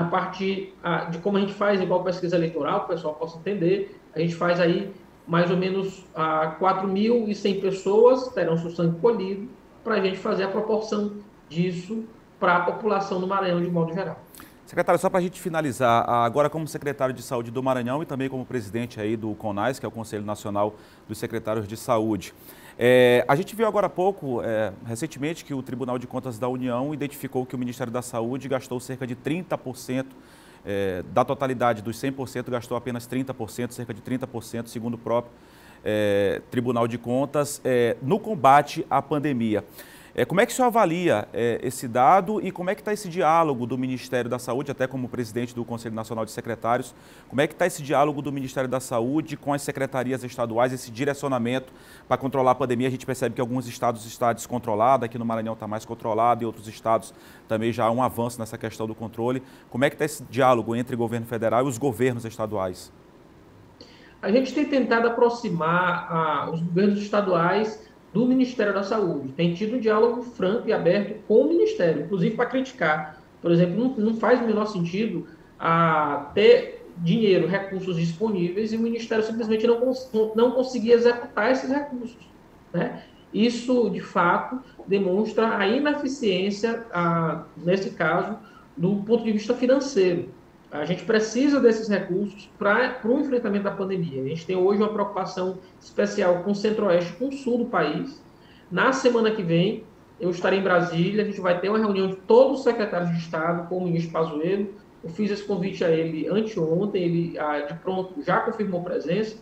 partir de como a gente faz, igual pesquisa eleitoral, que o pessoal possa entender, a gente faz aí mais ou menos 4.100 pessoas terão seu sangue colhido para a gente fazer a proporção disso para a população do Maranhão de modo geral. Secretário, só para a gente finalizar, agora como secretário de Saúde do Maranhão e também como presidente aí do CONAS, que é o Conselho Nacional dos Secretários de Saúde, a gente viu agora há pouco, recentemente, que o Tribunal de Contas da União identificou que o Ministério da Saúde gastou cerca de 30%, da totalidade dos 100%, gastou apenas 30%, cerca de 30%, segundo o próprio Tribunal de Contas, no combate à pandemia. Como é que o senhor avalia esse dado e como é que está esse diálogo do Ministério da Saúde, até como presidente do Conselho Nacional de Secretários, como é que está esse diálogo do Ministério da Saúde com as secretarias estaduais, esse direcionamento para controlar a pandemia? A gente percebe que alguns estados estão descontrolados, aqui no Maranhão está mais controlado, e outros estados também já há um avanço nessa questão do controle. Como é que está esse diálogo entre o governo federal e os governos estaduais? A gente tem tentado aproximar os governos estaduais do Ministério da Saúde. Tem tido um diálogo franco e aberto com o Ministério, inclusive para criticar. Por exemplo, não faz o menor sentido ter dinheiro, recursos disponíveis e o Ministério simplesmente não conseguir executar esses recursos, né? Isso, de fato, demonstra a ineficiência, nesse caso, do ponto de vista financeiro. A gente precisa desses recursos para o enfrentamento da pandemia. A gente tem hoje uma preocupação especial com o centro-oeste e com o sul do país. Na semana que vem, eu estarei em Brasília, a gente vai ter uma reunião de todos os secretários de Estado com o ministro Pazuello. Eu fiz esse convite a ele anteontem, ele de pronto já confirmou presença.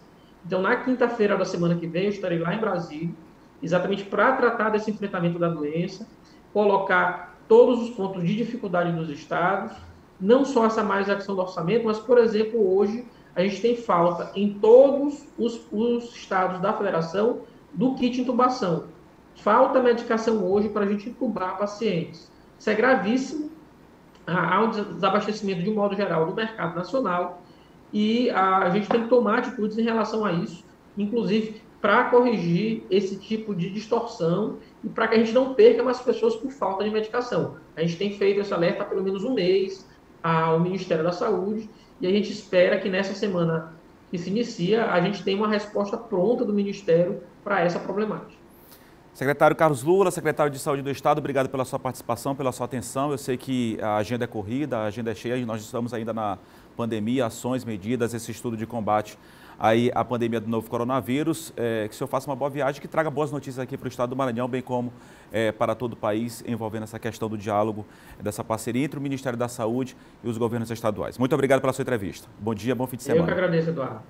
Então, na quinta-feira da semana que vem, eu estarei lá em Brasília, exatamente para tratar desse enfrentamento da doença, colocar todos os pontos de dificuldade dos estados, não só essa mais ação do orçamento, mas, por exemplo, hoje a gente tem falta em todos os estados da federação do kit intubação. Falta medicação hoje para a gente intubar pacientes. Isso é gravíssimo. há um desabastecimento de um modo geral no mercado nacional e a gente tem que tomar atitudes em relação a isso, inclusive para corrigir esse tipo de distorção e para que a gente não perca mais pessoas por falta de medicação. A gente tem feito esse alerta há pelo menos um mês ao Ministério da Saúde e a gente espera que nessa semana que se inicia a gente tenha uma resposta pronta do Ministério para essa problemática. Secretário Carlos Lula, secretário de Saúde do Estado, obrigado pela sua participação, pela sua atenção. Eu sei que a agenda é corrida, a agenda é cheia, nós estamos ainda na pandemia, ações, medidas, esse estudo de combate aí à pandemia do novo coronavírus. Que o senhor faça uma boa viagem, que traga boas notícias aqui para o Estado do Maranhão, bem como para todo o país, envolvendo essa questão do diálogo, dessa parceria entre o Ministério da Saúde e os governos estaduais. Muito obrigado pela sua entrevista. Bom dia, bom fim de semana. Eu que agradeço, Eduardo.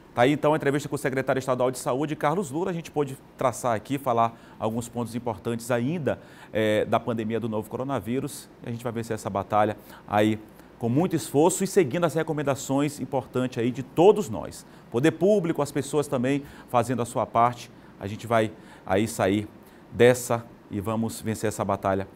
Está aí então a entrevista com o secretário estadual de Saúde, Carlos Lula. A gente pôde traçar aqui, falar alguns pontos importantes ainda da pandemia do novo coronavírus. E a gente vai vencer essa batalha aí com muito esforço e seguindo as recomendações importantes aí de todos nós. Poder público, as pessoas também fazendo a sua parte. A gente vai aí sair dessa e vamos vencer essa batalha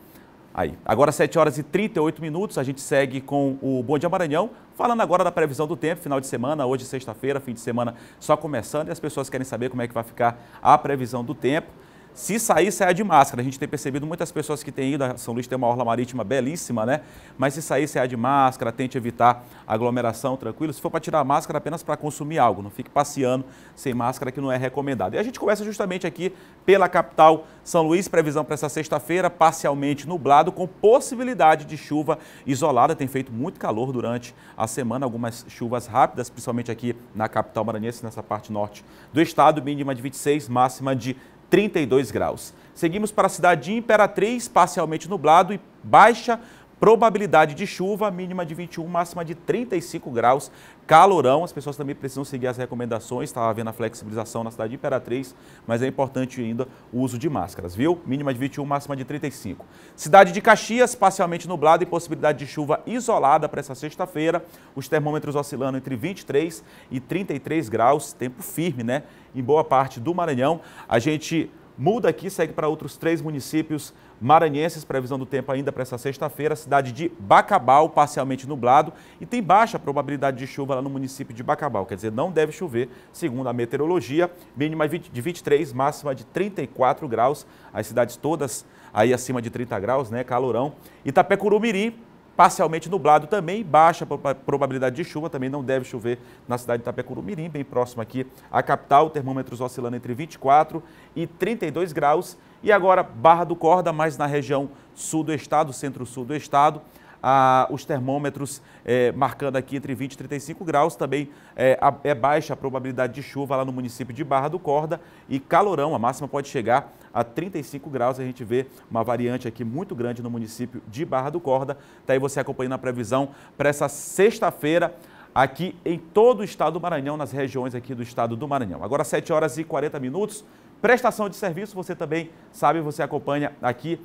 aí. Agora 7 horas e 38 minutos, a gente segue com o Bom Dia Maranhão, falando agora da previsão do tempo, final de semana, hoje sexta-feira, fim de semana só começando e as pessoas querem saber como é que vai ficar a previsão do tempo. Se sair, saia de máscara. A gente tem percebido muitas pessoas que têm ido, a São Luís tem uma orla marítima belíssima, né? Mas se sair, saia de máscara, tente evitar aglomeração, tranquilo. Se for para tirar a máscara, apenas para consumir algo. Não fique passeando sem máscara, que não é recomendado. E a gente começa justamente aqui pela capital São Luís, previsão para essa sexta-feira, parcialmente nublado, com possibilidade de chuva isolada. Tem feito muito calor durante a semana, algumas chuvas rápidas, principalmente aqui na capital maranhense, nessa parte norte do estado, mínima de 26, máxima de 32 graus. Seguimos para a cidade de Imperatriz, parcialmente nublado e baixa probabilidade de chuva, mínima de 21, máxima de 35 graus, calorão. As pessoas também precisam seguir as recomendações, está havendo a flexibilização na cidade de Imperatriz, mas é importante ainda o uso de máscaras, viu? Mínima de 21, máxima de 35. Cidade de Caxias, parcialmente nublado e possibilidade de chuva isolada para essa sexta-feira, os termômetros oscilando entre 23 e 33 graus, tempo firme, né? Em boa parte do Maranhão. A gente muda aqui, segue para outros 3 municípios maranhenses, previsão do tempo ainda para essa sexta-feira, cidade de Bacabal, parcialmente nublado e tem baixa probabilidade de chuva lá no município de Bacabal, quer dizer, não deve chover, segundo a meteorologia, mínima de 23, máxima de 34 graus, as cidades todas aí acima de 30 graus, né, calorão. Itapecurumiri, parcialmente nublado também, baixa probabilidade de chuva, também não deve chover na cidade de Itapecurumiri, bem próximo aqui à capital, termômetros oscilando entre 24 e 32 graus. E agora Barra do Corda, mais na região sul do estado, centro-sul do estado, os termômetros marcando aqui entre 20 e 35 graus, também é baixa a probabilidade de chuva lá no município de Barra do Corda e calorão, a máxima pode chegar a 35 graus, a gente vê uma variante aqui muito grande no município de Barra do Corda. Está aí você acompanhando a previsão para essa sexta-feira aqui em todo o estado do Maranhão, nas regiões aqui do estado do Maranhão. Agora 7 horas e 40 minutos, prestação de serviço, você também sabe, você acompanha aqui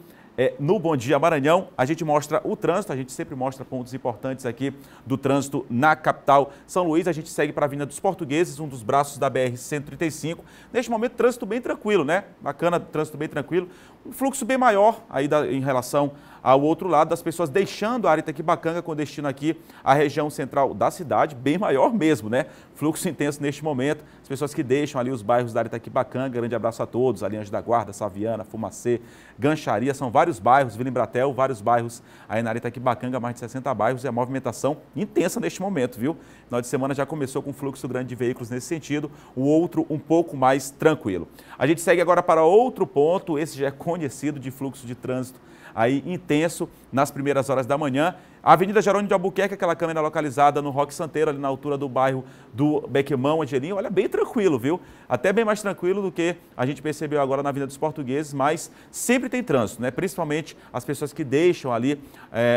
no Bom Dia Maranhão. A gente mostra o trânsito, a gente sempre mostra pontos importantes aqui do trânsito na capital São Luís. A gente segue para a Avenida dos Portugueses, um dos braços da BR-135. Neste momento, trânsito bem tranquilo, né? Bacana, trânsito bem tranquilo. Um fluxo bem maior aí em relação ao outro lado, das pessoas deixando a área Itaquibacanga com destino aqui à região central da cidade, bem maior mesmo, né? Fluxo intenso neste momento, as pessoas que deixam ali os bairros da área Itaquibacanga, grande abraço a todos, ali Anjo da Guarda, Saviana, Fumacê, Gancharia, são vários bairros, Vila Embratel, vários bairros aí na área Itaquibacanga, mais de 60 bairros, e a movimentação intensa neste momento, viu? Final de semana já começou com fluxo grande de veículos nesse sentido, o outro um pouco mais tranquilo. A gente segue agora para outro ponto, esse já é conhecido de fluxo de trânsito aí intenso nas primeiras horas da manhã. A Avenida Jerônimo de Albuquerque, aquela câmera localizada no Roque Santeiro, ali na altura do bairro do Bequimão, Angelinho, olha, bem tranquilo, viu? Até bem mais tranquilo do que a gente percebeu agora na Avenida dos Portugueses, mas sempre tem trânsito, né? Principalmente as pessoas que deixam ali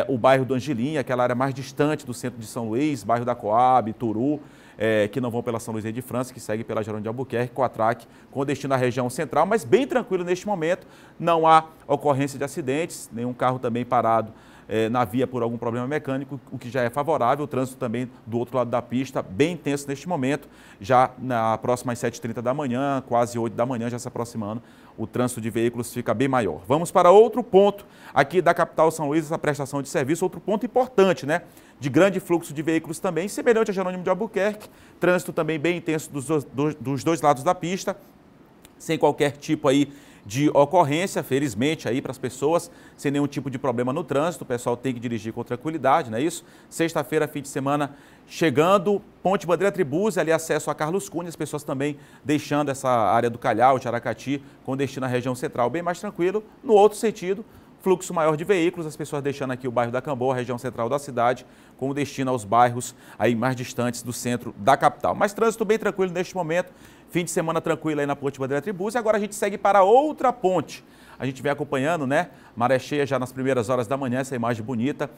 o bairro do Angelinho, aquela área mais distante do centro de São Luís, bairro da Coab, Turu, que não vão pela São Luís de França, que segue pela Jerônimo de Albuquerque, Coatraque, com destino à região central, mas bem tranquilo neste momento, não há ocorrência de acidentes, nenhum carro também parado na via por algum problema mecânico, o que já é favorável. O trânsito também do outro lado da pista, bem intenso neste momento, já na próxima às 7h30 da manhã, quase 8 da manhã, já se aproximando, o trânsito de veículos fica bem maior. Vamos para outro ponto aqui da capital São Luís, essa prestação de serviço, outro ponto importante, né? De grande fluxo de veículos também, semelhante a Jerônimo de Albuquerque, trânsito também bem intenso dos dois lados da pista, sem qualquer tipo aí de ocorrência, felizmente aí para as pessoas, sem nenhum tipo de problema no trânsito. O pessoal tem que dirigir com tranquilidade, não é isso? Sexta-feira, fim de semana, chegando, Ponte Bandeira Tribuzzi, ali acesso a Carlos Cunha, as pessoas também deixando essa área do Calhau, de Aracati, com destino à região central, bem mais tranquilo. No outro sentido, fluxo maior de veículos, as pessoas deixando aqui o bairro da Camboa, a região central da cidade, com destino aos bairros aí mais distantes do centro da capital. Mas trânsito bem tranquilo neste momento, fim de semana tranquilo aí na Ponte Bandeira Tribuzzi. Agora a gente segue para outra ponte. A gente vem acompanhando, né? Maré cheia já nas primeiras horas da manhã, essa imagem bonita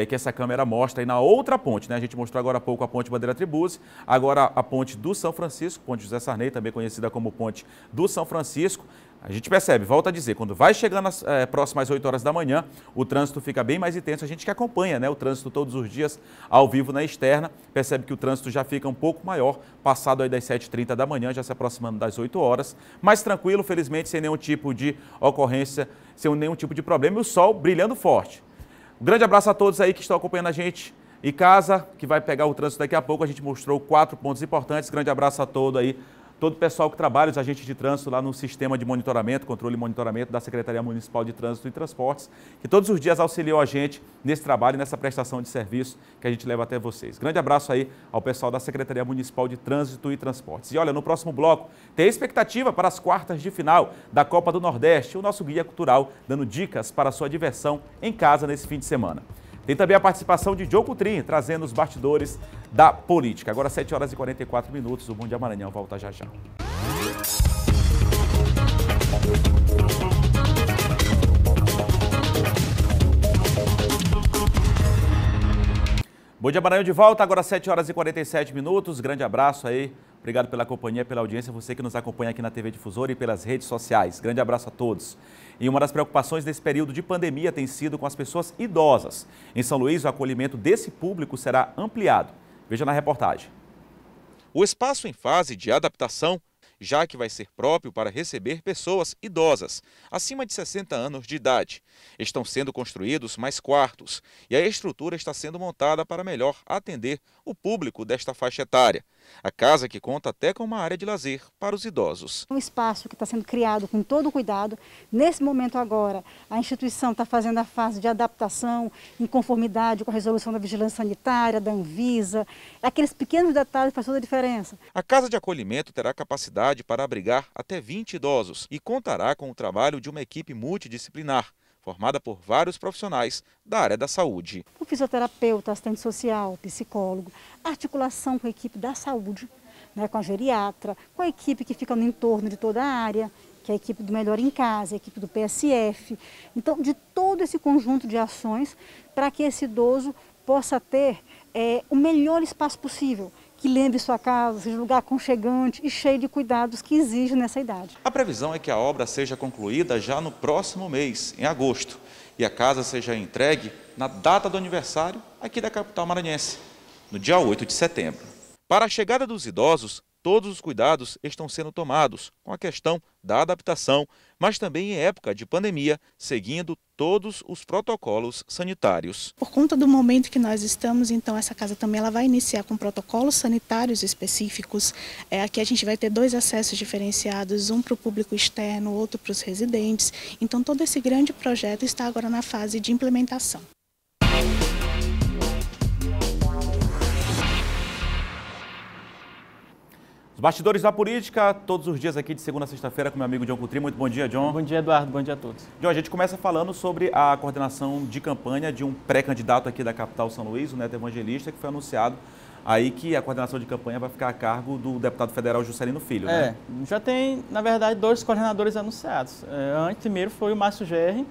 que essa câmera mostra aí na outra ponte, né? A gente mostrou agora há pouco a Ponte Bandeira Tribuzzi, agora a ponte do São Francisco, Ponte José Sarney, também conhecida como Ponte do São Francisco. A gente percebe, volta a dizer, quando vai chegando próximo às 8 horas da manhã, o trânsito fica bem mais intenso. A gente que acompanha, né, o trânsito todos os dias ao vivo na externa, percebe que o trânsito já fica um pouco maior, passado aí das 7h30 da manhã, já se aproximando das 8 horas. Mais tranquilo, felizmente, sem nenhum tipo de ocorrência, sem nenhum tipo de problema, e o sol brilhando forte. Um grande abraço a todos aí que estão acompanhando a gente em casa, que vai pegar o trânsito daqui a pouco. A gente mostrou 4 pontos importantes. Grande abraço a todos aí. Todo o pessoal que trabalha, os agentes de trânsito lá no sistema de monitoramento, controle e monitoramento da Secretaria Municipal de Trânsito e Transportes, que todos os dias auxiliam a gente nesse trabalho e nessa prestação de serviço que a gente leva até vocês. Grande abraço aí ao pessoal da Secretaria Municipal de Trânsito e Transportes. E olha, no próximo bloco tem expectativa para as quartas de final da Copa do Nordeste, o nosso guia cultural dando dicas para a sua diversão em casa nesse fim de semana. Tem também a participação de Joe Coutrin, trazendo os bastidores da política. Agora 7h44, o Bom Dia Maranhão volta já já. Bom Dia Maranhão de volta, agora 7h47. Grande abraço aí. Obrigado pela companhia, pela audiência, você que nos acompanha aqui na TV Difusora e pelas redes sociais. Grande abraço a todos. E uma das preocupações nesse período de pandemia tem sido com as pessoas idosas. Em São Luís, o acolhimento desse público será ampliado. Veja na reportagem. O espaço em fase de adaptação, já que vai ser próprio para receber pessoas idosas, acima de 60 anos de idade. Estão sendo construídos mais quartos e a estrutura está sendo montada para melhor atender o público desta faixa etária. A casa que conta até com uma área de lazer para os idosos. Um espaço que está sendo criado com todo o cuidado. Nesse momento agora, a instituição está fazendo a fase de adaptação em conformidade com a resolução da vigilância sanitária, da Anvisa. Aqueles pequenos detalhes fazem toda a diferença. A casa de acolhimento terá capacidade para abrigar até 20 idosos e contará com o trabalho de uma equipe multidisciplinar, formada por vários profissionais da área da saúde. O fisioterapeuta, assistente social, psicólogo, articulação com a equipe da saúde, né, com a geriatra, com a equipe que fica no entorno de toda a área, que é a equipe do Melhor em Casa, a equipe do PSF. Então, de todo esse conjunto de ações para que esse idoso possa ter o melhor espaço possível, que lembre sua casa, seja um lugar aconchegante e cheio de cuidados que exige nessa idade. A previsão é que a obra seja concluída já no próximo mês, em agosto, e a casa seja entregue na data do aniversário aqui da capital maranhense, no dia 8 de setembro. Para a chegada dos idosos, todos os cuidados estão sendo tomados com a questão da adaptação, mas também em época de pandemia, seguindo todos os protocolos sanitários. Por conta do momento que nós estamos, então essa casa também ela vai iniciar com protocolos sanitários específicos. Aqui a gente vai ter 2 acessos diferenciados, um para o público externo, outro para os residentes. Então todo esse grande projeto está agora na fase de implementação. Os bastidores da política, todos os dias aqui de segunda a sexta-feira com meu amigo John Coutrin. Muito bom dia, John. Bom dia, Eduardo. Bom dia a todos. John, a gente começa falando sobre a coordenação de campanha de um pré-candidato aqui da capital São Luís, o Neto Evangelista, que foi anunciado aí que a coordenação de campanha vai ficar a cargo do deputado federal Juscelino Filho, né? Já tem, na verdade, 2 coordenadores anunciados. Primeiro foi o Márcio Gerri,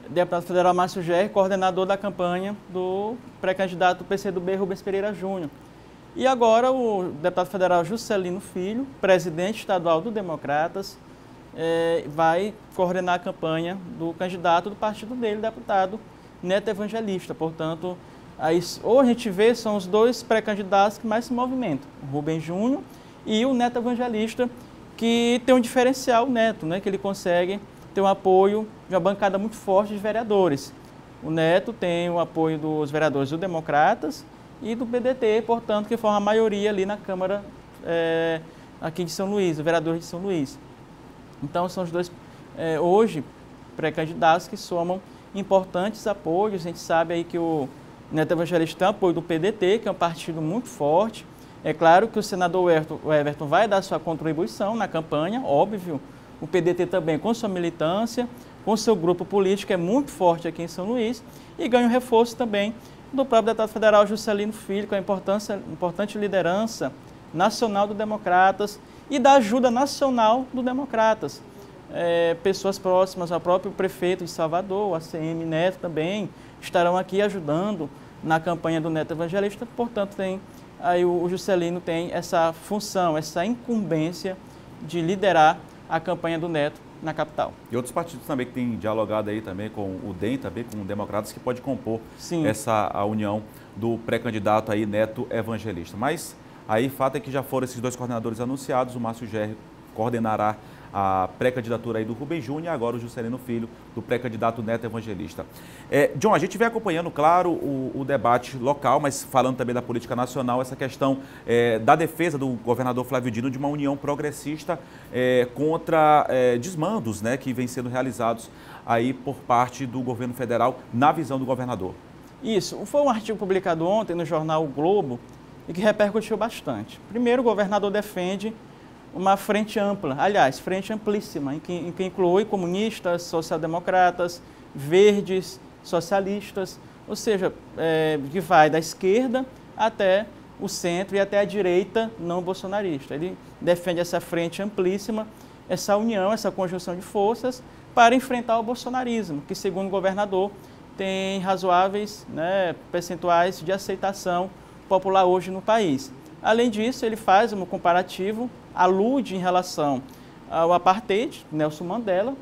deputado federal Márcio Gerri, coordenador da campanha do pré-candidato do PCdoB, Rubens Pereira Júnior. E agora o deputado federal Juscelino Filho, presidente estadual do Democratas, vai coordenar a campanha do candidato do partido dele, deputado Neto Evangelista. Portanto, aí, ou a gente vê, são os dois pré-candidatos que mais se movimentam, o Rubem Júnior e o Neto Evangelista, que tem um diferencial, o Neto, né, que ele consegue ter um apoio de uma bancada muito forte de vereadores. O Neto tem o apoio dos vereadores do Democratas e do PDT, portanto, que forma a maioria ali na Câmara aqui de São Luís, o vereador de São Luís. Então, são os dois, hoje, pré-candidatos que somam importantes apoios. A gente sabe aí que o Neto Evangelista tem apoio do PDT, que é um partido muito forte. É claro que o senador Everton vai dar sua contribuição na campanha, óbvio. O PDT também com sua militância, com seu grupo político, é muito forte aqui em São Luís. E ganha um reforço também do próprio deputado federal Juscelino Filho, com a importante liderança nacional do Democratas e da ajuda nacional do Democratas. Pessoas próximas ao próprio prefeito de Salvador, o ACM Neto também, estarão aqui ajudando na campanha do Neto Evangelista. Portanto, aí o Juscelino tem essa função, essa incumbência de liderar a campanha do Neto na capital. E outros partidos também que têm dialogado aí também com o DEM, também com o Democratas, que pode compor a união do pré-candidato aí Neto Evangelista. Mas aí fato é que já foram esses dois coordenadores anunciados, o Márcio Gerri coordenará a pré-candidatura aí do Rubem Júnior e agora o Juscelino Filho, do pré-candidato Neto Evangelista. John, a gente vem acompanhando, claro, o debate local, mas falando também da política nacional, essa questão da defesa do governador Flávio Dino de uma união progressista contra desmandos, né, que vêm sendo realizados aí por parte do governo federal, na visão do governador. Isso, foi um artigo publicado ontem no jornal O Globo e que repercutiu bastante. Primeiro, o governador defende uma frente ampla, aliás, frente amplíssima, em que inclui comunistas, social-democratas, verdes, socialistas, ou seja, que vai da esquerda até o centro e até a direita não bolsonarista. Ele defende essa frente amplíssima, essa união, essa conjunção de forças para enfrentar o bolsonarismo, que, segundo o governador, tem razoáveis, né, percentuais de aceitação popular hoje no país. Além disso, ele faz um comparativo, alude em relação ao apartheid, Nelson Mandela,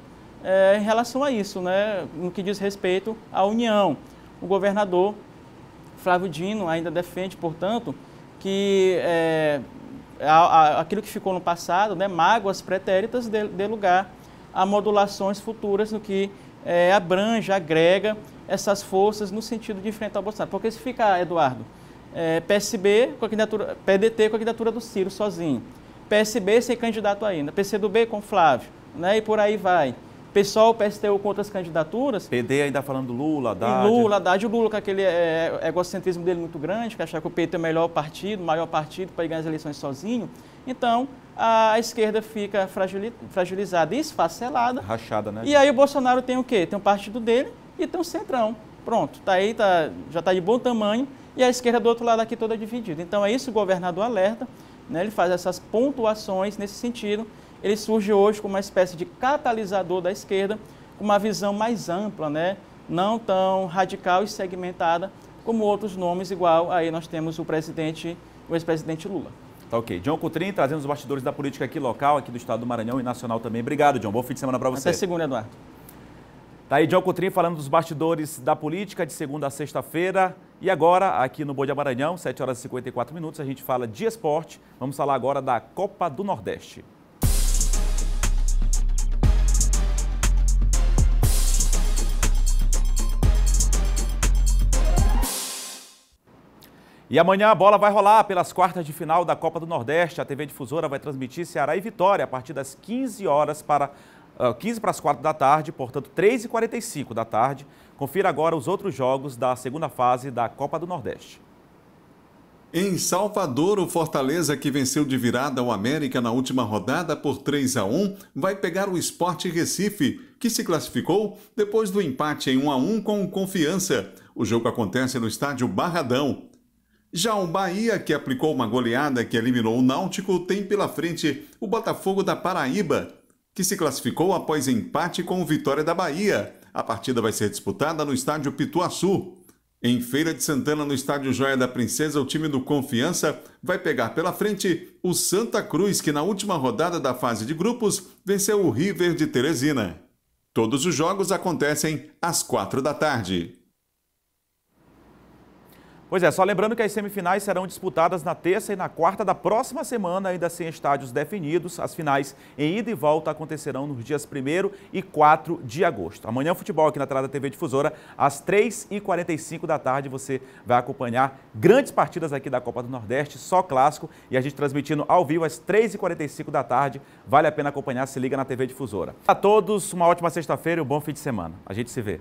em relação a isso, né, no que diz respeito à união. O governador Flávio Dino ainda defende, portanto, que aquilo que ficou no passado, né, mágoas pretéritas, dê lugar a modulações futuras no que abrange, agrega essas forças no sentido de enfrentar o Bolsonaro. Porque se ficar, Eduardo, PSB com a candidatura, PDT com a candidatura do Ciro sozinho, PSB sem candidato ainda, PCdoB com Flávio, né, e por aí vai. PSOL, PSTU com outras candidaturas. PD ainda falando Lula, Haddad. O Lula com aquele egocentrismo dele muito grande, que achar que o PT é o melhor partido, maior partido para ganhar as eleições sozinho. Então, a esquerda fica fragilizada e esfacelada. Rachada, né? E aí o Bolsonaro tem o quê? Tem um partido dele e tem um centrão. Pronto, já está de bom tamanho e a esquerda do outro lado aqui toda dividida. Então é isso que o governador alerta, né? Ele faz essas pontuações nesse sentido. Ele surge hoje como uma espécie de catalisador da esquerda, com uma visão mais ampla, né? Não tão radical e segmentada como outros nomes, igual aí nós temos o ex-presidente Lula. Tá ok. John Coutrin, trazendo os bastidores da política aqui local, aqui do estado do Maranhão e nacional também. Obrigado, John. Bom fim de semana para você. Até segunda, Eduardo. Tá aí John Coutrin falando dos bastidores da política de segunda a sexta-feira. E agora, aqui no Bom Dia Maranhão, 7 horas e 54 minutos, a gente fala de esporte. Vamos falar agora da Copa do Nordeste. E amanhã a bola vai rolar pelas quartas de final da Copa do Nordeste. A TV Difusora vai transmitir Ceará e Vitória a partir das 15 para as 4 da tarde, portanto 3h45 da tarde. Confira agora os outros jogos da segunda fase da Copa do Nordeste. Em Salvador, o Fortaleza, que venceu de virada ao América na última rodada por 3-1, vai pegar o Sport Recife, que se classificou depois do empate em 1-1 com o Confiança. O jogo acontece no estádio Barradão. Já o Bahia, que aplicou uma goleada que eliminou o Náutico, tem pela frente o Botafogo da Paraíba, que se classificou após empate com o Vitória da Bahia. A partida vai ser disputada no estádio Pituaçu. Em Feira de Santana, no estádio Joia da Princesa, o time do Confiança vai pegar pela frente o Santa Cruz, que na última rodada da fase de grupos venceu o River de Teresina. Todos os jogos acontecem às 4 da tarde. Pois é, só lembrando que as semifinais serão disputadas na terça e na quarta da próxima semana, ainda sem estádios definidos. As finais em ida e volta acontecerão nos dias 1º e 4 de agosto. Amanhã, futebol aqui na tela da TV Difusora, às 3h45 da tarde, você vai acompanhar grandes partidas aqui da Copa do Nordeste, só clássico, e a gente transmitindo ao vivo às 3h45 da tarde. Vale a pena acompanhar, se liga na TV Difusora. A todos, uma ótima sexta-feira e um bom fim de semana. A gente se vê.